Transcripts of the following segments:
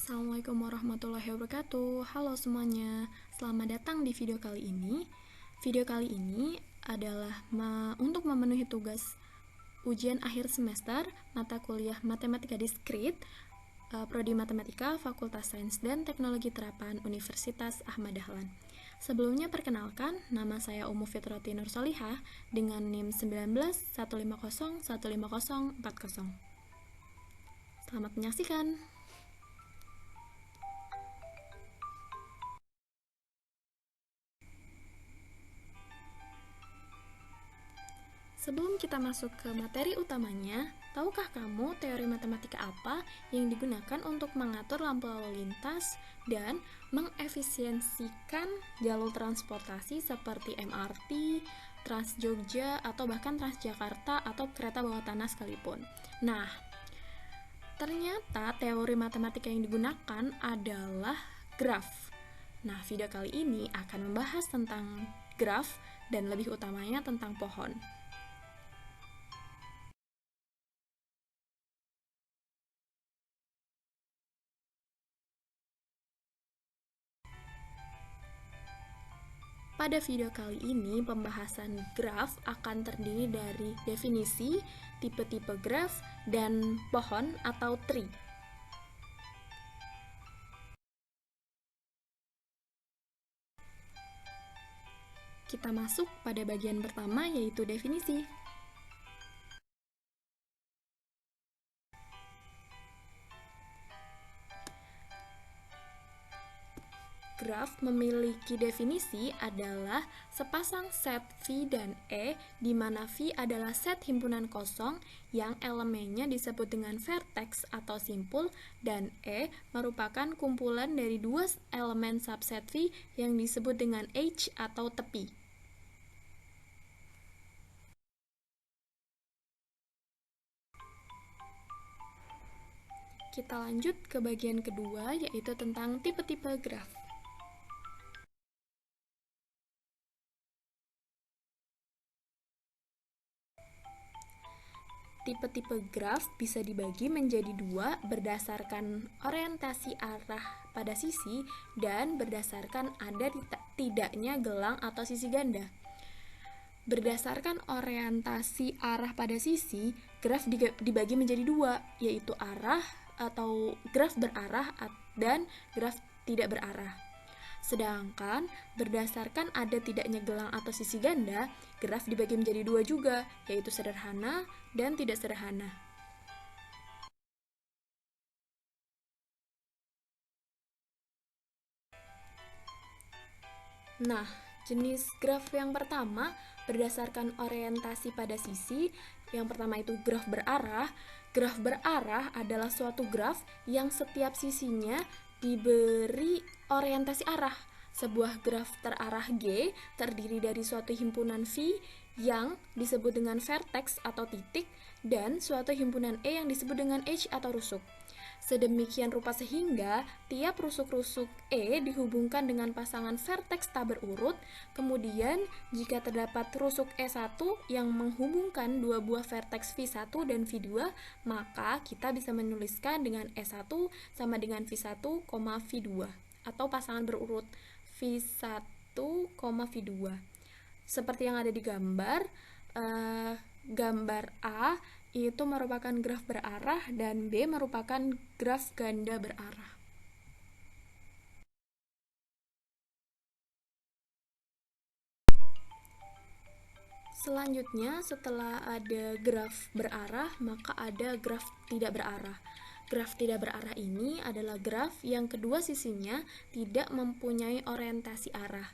Assalamualaikum warahmatullahi wabarakatuh. Halo semuanya, selamat datang di video kali ini. Video kali ini adalah untuk memenuhi tugas ujian akhir semester mata kuliah Matematika Diskrit, Prodi Matematika, Fakultas Sains dan Teknologi Terapan Universitas Ahmad Dahlan. Sebelumnya perkenalkan, nama saya Umu Fitroti Nursolihah dengan NIM 1915015040. Selamat menyaksikan. Sebelum kita masuk ke materi utamanya, tahukah kamu teori matematika apa yang digunakan untuk mengatur lampu lalu lintas dan mengefisiensikan jalur transportasi seperti MRT, Trans Jogja, atau bahkan Transjakarta atau kereta bawah tanah sekalipun? Nah, ternyata teori matematika yang digunakan adalah graf. Nah, video kali ini akan membahas tentang graf dan lebih utamanya tentang pohon. Pada video kali ini, pembahasan graf akan terdiri dari definisi, tipe-tipe graf, dan pohon atau tree. Kita masuk pada bagian pertama, yaitu definisi. Graf memiliki definisi adalah sepasang set V dan E, di mana V adalah set himpunan kosong yang elemennya disebut dengan vertex atau simpul, dan E merupakan kumpulan dari dua elemen subset V yang disebut dengan H atau tepi. Kita lanjut ke bagian kedua, yaitu tentang tipe-tipe graf. Tipe-tipe graf bisa dibagi menjadi dua berdasarkan orientasi arah pada sisi dan berdasarkan ada tidaknya gelang atau sisi ganda. Berdasarkan orientasi arah pada sisi, graf dibagi menjadi dua, yaitu arah atau graf berarah dan graf tidak berarah. Sedangkan berdasarkan ada tidaknya gelang atau sisi ganda, graf dibagi menjadi dua juga, yaitu sederhana dan tidak sederhana. Nah, jenis graf yang pertama berdasarkan orientasi pada sisi. Yang pertama itu graf berarah. Graf berarah adalah suatu graf yang setiap sisinya diberi orientasi arah. Sebuah graf terarah G terdiri dari suatu himpunan V yang disebut dengan vertex atau titik dan suatu himpunan E yang disebut dengan H atau rusuk. Sedemikian rupa sehingga tiap rusuk-rusuk E dihubungkan dengan pasangan vertex tak berurut. Kemudian jika terdapat rusuk E1 yang menghubungkan dua buah vertex V1 dan V2, maka kita bisa menuliskan dengan E1 sama dengan V1, V2 atau pasangan berurut V1, V2. Seperti yang ada di gambar, gambar A itu merupakan graf berarah dan B merupakan graf ganda berarah. Selanjutnya, setelah ada graf berarah, maka ada graf tidak berarah. Graf tidak berarah ini adalah graf yang kedua sisinya tidak mempunyai orientasi arah.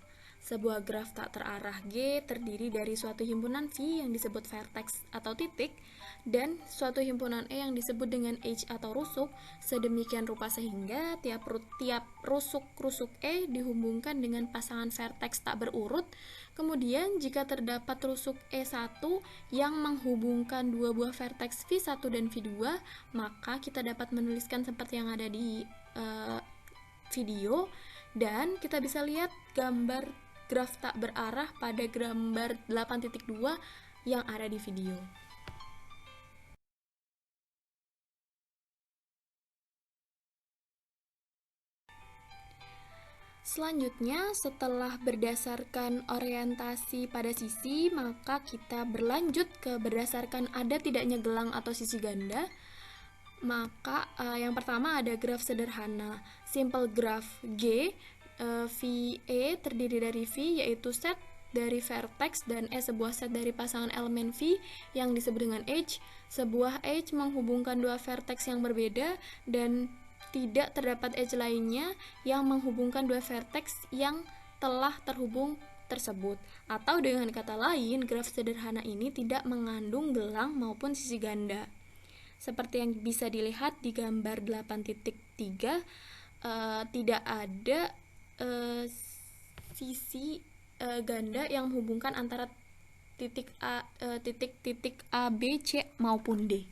Sebuah graf tak terarah G terdiri dari suatu himpunan V yang disebut vertex atau titik dan suatu himpunan E yang disebut dengan H atau rusuk, sedemikian rupa sehingga tiap rusuk-rusuk E dihubungkan dengan pasangan vertex tak berurut. Kemudian jika terdapat rusuk E1 yang menghubungkan dua buah vertex V1 dan V2, maka kita dapat menuliskan seperti yang ada di video, dan kita bisa lihat gambar graf tak berarah pada gambar 8.2 yang ada di video. Selanjutnya, setelah berdasarkan orientasi pada sisi, maka kita berlanjut ke berdasarkan ada tidaknya gelang atau sisi ganda. Maka yang pertama ada graf sederhana, simple graph G, VE terdiri dari V yaitu set dari vertex dan E sebuah set dari pasangan elemen V yang disebut dengan edge. Sebuah edge menghubungkan dua vertex yang berbeda dan tidak terdapat edge lainnya yang menghubungkan dua vertex yang telah terhubung tersebut. Atau dengan kata lain, graf sederhana ini tidak mengandung gelang maupun sisi ganda. Seperti yang bisa dilihat di gambar 8.3, tidak ada sisi ganda yang menghubungkan antara titik A, B, C maupun D.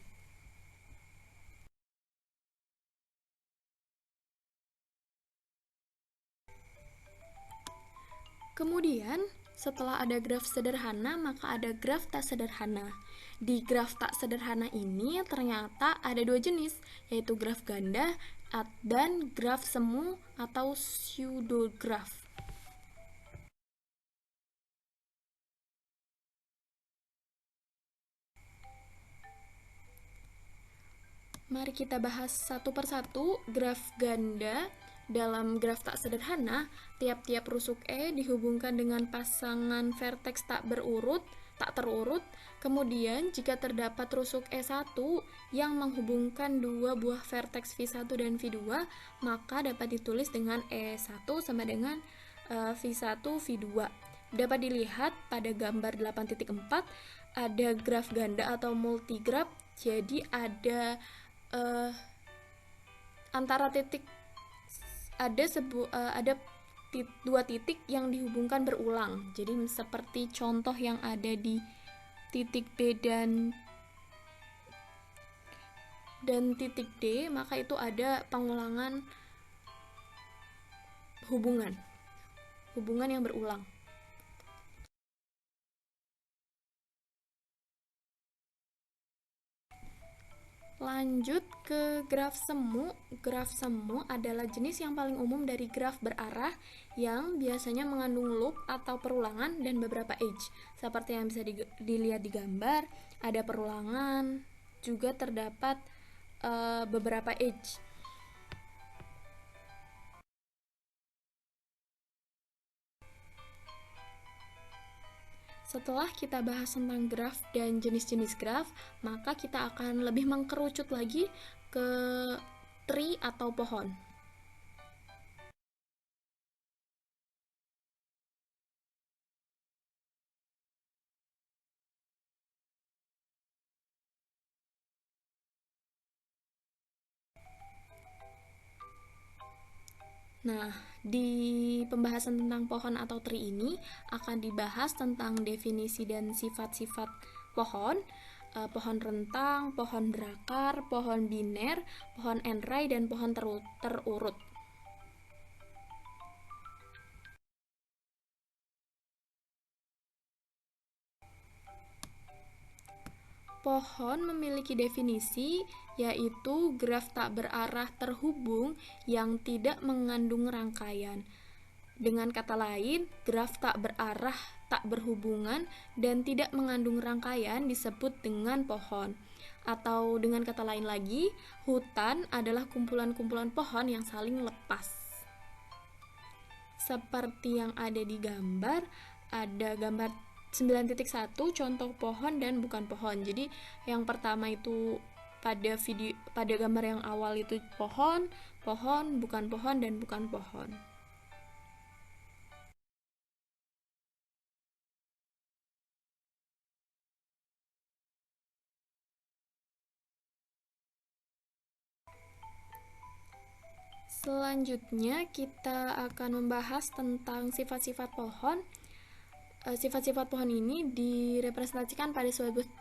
Kemudian, setelah ada graf sederhana, maka ada graf tak sederhana. Di graf tak sederhana ini ternyata ada dua jenis, yaitu graf ganda dan graf semu atau pseudograph. Mari kita bahas satu persatu graf ganda. Dalam graf tak sederhana, tiap-tiap rusuk E dihubungkan dengan pasangan vertex tak terurut. Kemudian, jika terdapat rusuk E1 yang menghubungkan dua buah vertex V1 dan V2, maka dapat ditulis dengan E1 sama dengan V1 V2. Dapat dilihat pada gambar 8.4 ada graf ganda atau multigraph. Jadi ada antara titik ada dua titik yang dihubungkan berulang. Jadi seperti contoh yang ada di titik B dan titik D, maka itu ada pengulangan hubungan yang berulang. Lanjut ke graf semu. Graf semu adalah jenis yang paling umum dari graf berarah yang biasanya mengandung loop atau perulangan dan beberapa edge. Seperti yang bisa dilihat di gambar, ada perulangan, juga terdapat beberapa edge. Setelah kita bahas tentang graf dan jenis-jenis graf, maka kita akan lebih mengkerucut lagi ke tree atau pohon. Nah, di pembahasan tentang pohon atau tree ini akan dibahas tentang definisi dan sifat-sifat pohon, pohon rentang, pohon berakar, pohon biner, pohon enrai, dan pohon terurut. Pohon memiliki definisi, yaitu graf tak berarah terhubung yang tidak mengandung rangkaian. Dengan kata lain, graf tak berarah, tak berhubungan, dan tidak mengandung rangkaian disebut dengan pohon. Atau dengan kata lain lagi, hutan adalah kumpulan-kumpulan pohon yang saling lepas. Seperti yang ada di gambar, ada gambar 9.1 contoh pohon dan bukan pohon. Jadi yang pertama itu pada gambar yang awal itu pohon, bukan pohon, dan bukan pohon. Selanjutnya kita akan membahas tentang sifat-sifat pohon. Sifat-sifat pohon ini direpresentasikan pada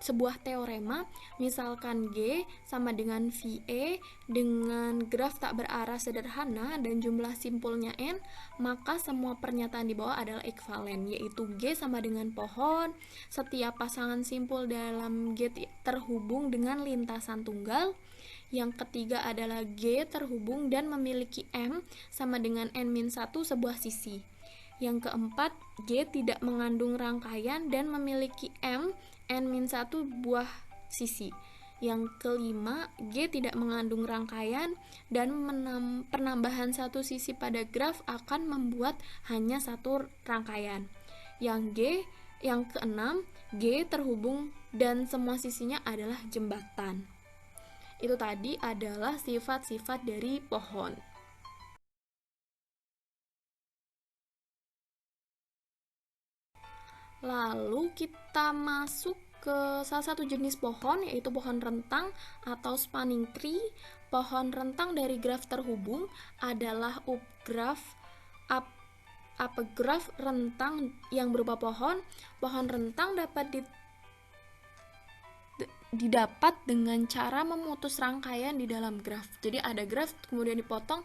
sebuah teorema. Misalkan G sama dengan VE dengan graf tak berarah sederhana dan jumlah simpulnya N, maka semua pernyataan di bawah adalah ekuivalen, yaitu G sama dengan pohon. Setiap pasangan simpul dalam G terhubung dengan lintasan tunggal, Yang ketiga adalah G terhubung dan memiliki M sama dengan N-1 sebuah sisi. Yang keempat, G tidak mengandung rangkaian dan memiliki M N-1 buah sisi. Yang kelima, G tidak mengandung rangkaian dan penambahan satu sisi pada graf akan membuat hanya satu rangkaian. Yang keenam, G terhubung dan semua sisinya adalah jembatan. Itu tadi adalah sifat-sifat dari pohon. Lalu kita masuk ke salah satu jenis pohon, yaitu pohon rentang atau spanning tree. Pohon rentang dari graf terhubung adalah graf rentang yang berupa pohon. Pohon rentang dapat didapat dengan cara memutus rangkaian di dalam graf. Jadi ada graf kemudian dipotong,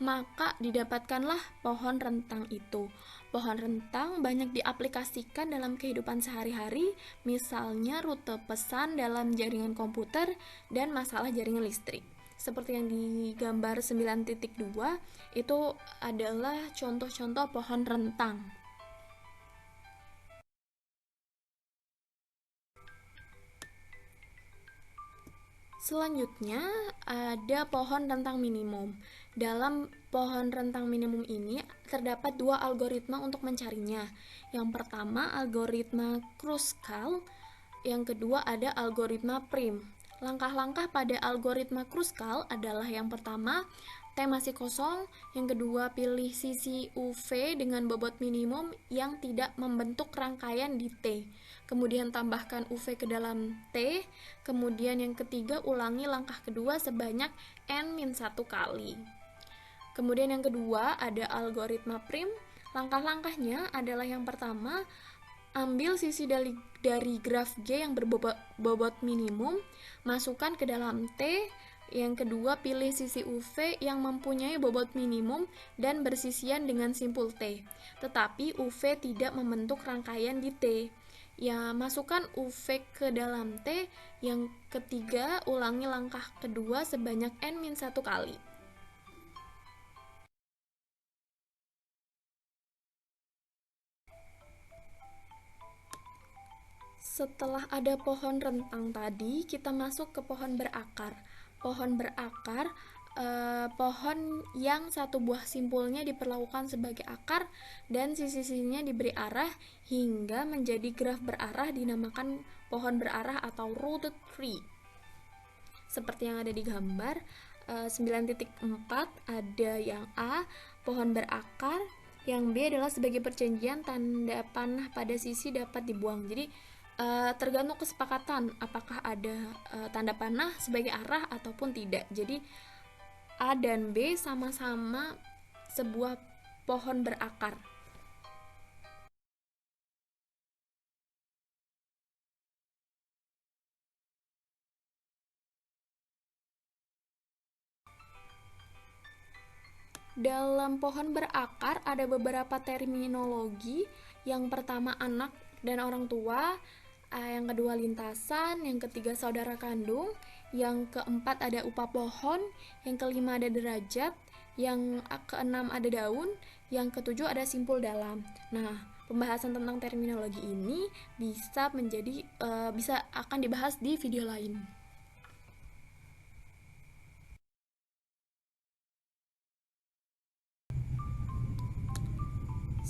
maka didapatkanlah pohon rentang itu. Pohon rentang banyak diaplikasikan dalam kehidupan sehari-hari, misalnya rute pesan dalam jaringan komputer dan masalah jaringan listrik. Seperti yang di gambar 9.2 itu adalah contoh-contoh pohon rentang. Selanjutnya ada pohon rentang minimum. Dalam pohon rentang minimum ini terdapat dua algoritma untuk mencarinya. Yang pertama algoritma Kruskal, yang kedua ada algoritma Prim. Langkah-langkah pada algoritma Kruskal adalah yang pertama, T masih kosong, yang kedua pilih sisi UV dengan bobot minimum yang tidak membentuk rangkaian di T. Kemudian tambahkan UV ke dalam T, kemudian yang ketiga ulangi langkah kedua sebanyak N-1 kali. Kemudian yang kedua ada algoritma Prim. Langkah-langkahnya adalah yang pertama, ambil sisi dari graf G yang berbobot minimum, masukkan ke dalam T. Yang kedua, pilih sisi UV yang mempunyai bobot minimum dan bersisian dengan simpul T. Tetapi UV tidak membentuk rangkaian di T. Ya, masukkan UV ke dalam T. Yang ketiga, ulangi langkah kedua sebanyak N-1 kali. Setelah ada pohon rentang tadi, kita masuk ke pohon berakar. Pohon berakar, pohon yang satu buah simpulnya diperlakukan sebagai akar dan sisi-sisinya diberi arah hingga menjadi graf berarah, dinamakan pohon berarah atau rooted tree. Seperti yang ada di gambar 9.4 ada yang A, pohon berakar, yang B adalah sebagai perjanjian tanda panah pada sisi dapat dibuang. Jadi tergantung kesepakatan apakah ada tanda panah sebagai arah ataupun tidak. Jadi A dan B sama-sama sebuah pohon berakar. Dalam pohon berakar ada beberapa terminologi. Yang pertama anak dan orang tua, yang kedua lintasan, yang ketiga saudara kandung, yang keempat ada upah pohon, yang kelima ada derajat, yang keenam ada daun, yang ketujuh ada simpul dalam. Nah, pembahasan tentang terminologi ini bisa akan dibahas di video lain.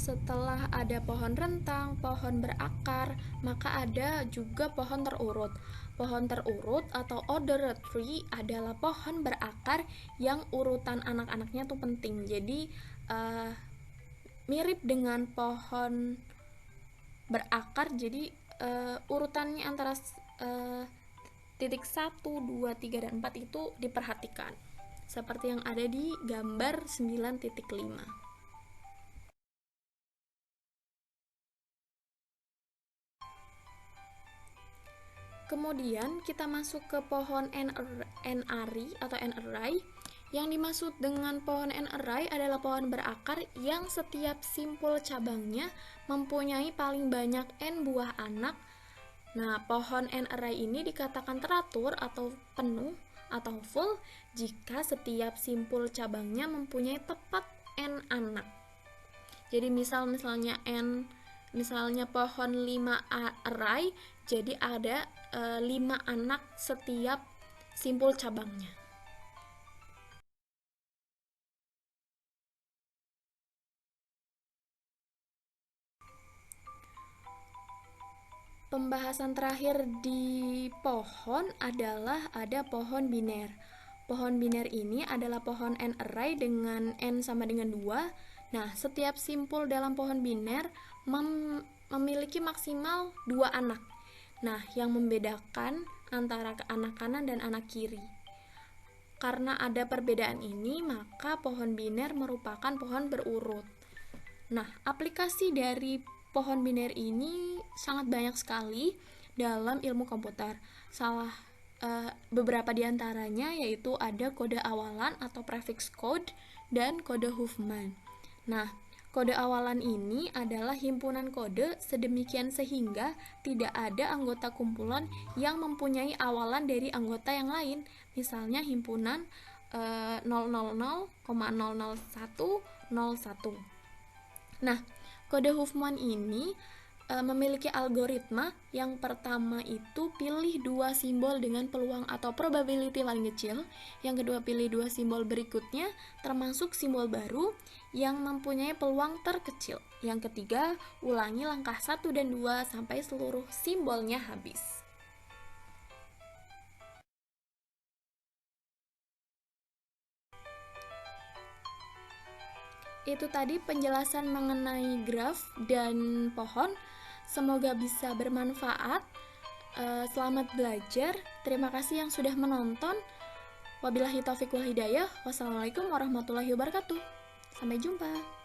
Setelah ada pohon rentang, pohon berakar, maka ada juga pohon terurut. Pohon terurut atau ordered tree adalah pohon berakar yang urutan anak-anaknya tuh penting. Jadi mirip dengan pohon berakar, jadi urutannya antara titik 1, 2, 3, dan 4 itu diperhatikan. Seperti yang ada di gambar 9.5. Kemudian kita masuk ke pohon N-Array atau N-Array. Yang dimaksud dengan pohon N-Array adalah pohon berakar yang setiap simpul cabangnya mempunyai paling banyak N buah anak. Nah, pohon N-Array ini dikatakan teratur atau penuh atau full jika setiap simpul cabangnya mempunyai tepat n anak. Jadi misalnya pohon 5 arai, jadi ada 5 anak setiap simpul cabangnya. Pembahasan terakhir di pohon adalah ada pohon biner. Pohon biner ini adalah pohon n array dengan n sama dengan 2. Nah, setiap simpul dalam pohon biner memiliki maksimal 2 anak. Nah, yang membedakan antara anak kanan dan anak kiri. Karena ada perbedaan ini, maka pohon biner merupakan pohon berurut. Nah, aplikasi dari pohon biner ini sangat banyak sekali dalam ilmu komputer. Beberapa diantaranya yaitu ada kode awalan atau prefix code dan kode Huffman. Nah, kode awalan ini adalah himpunan kode sedemikian sehingga tidak ada anggota kumpulan yang mempunyai awalan dari anggota yang lain. Misalnya himpunan 000,00101. Nah, kode Huffman ini memiliki algoritma. Yang pertama itu pilih 2 simbol dengan peluang atau probability paling kecil. Yang kedua pilih 2 simbol berikutnya termasuk simbol baru yang mempunyai peluang terkecil. Yang ketiga, ulangi langkah 1 dan 2 sampai seluruh simbolnya habis. Itu tadi penjelasan mengenai graf dan pohon. Semoga bisa bermanfaat. Selamat belajar. Terima kasih yang sudah menonton. Wabillahi taufiq wal hidayah. Wassalamualaikum warahmatullahi wabarakatuh. Sampai jumpa.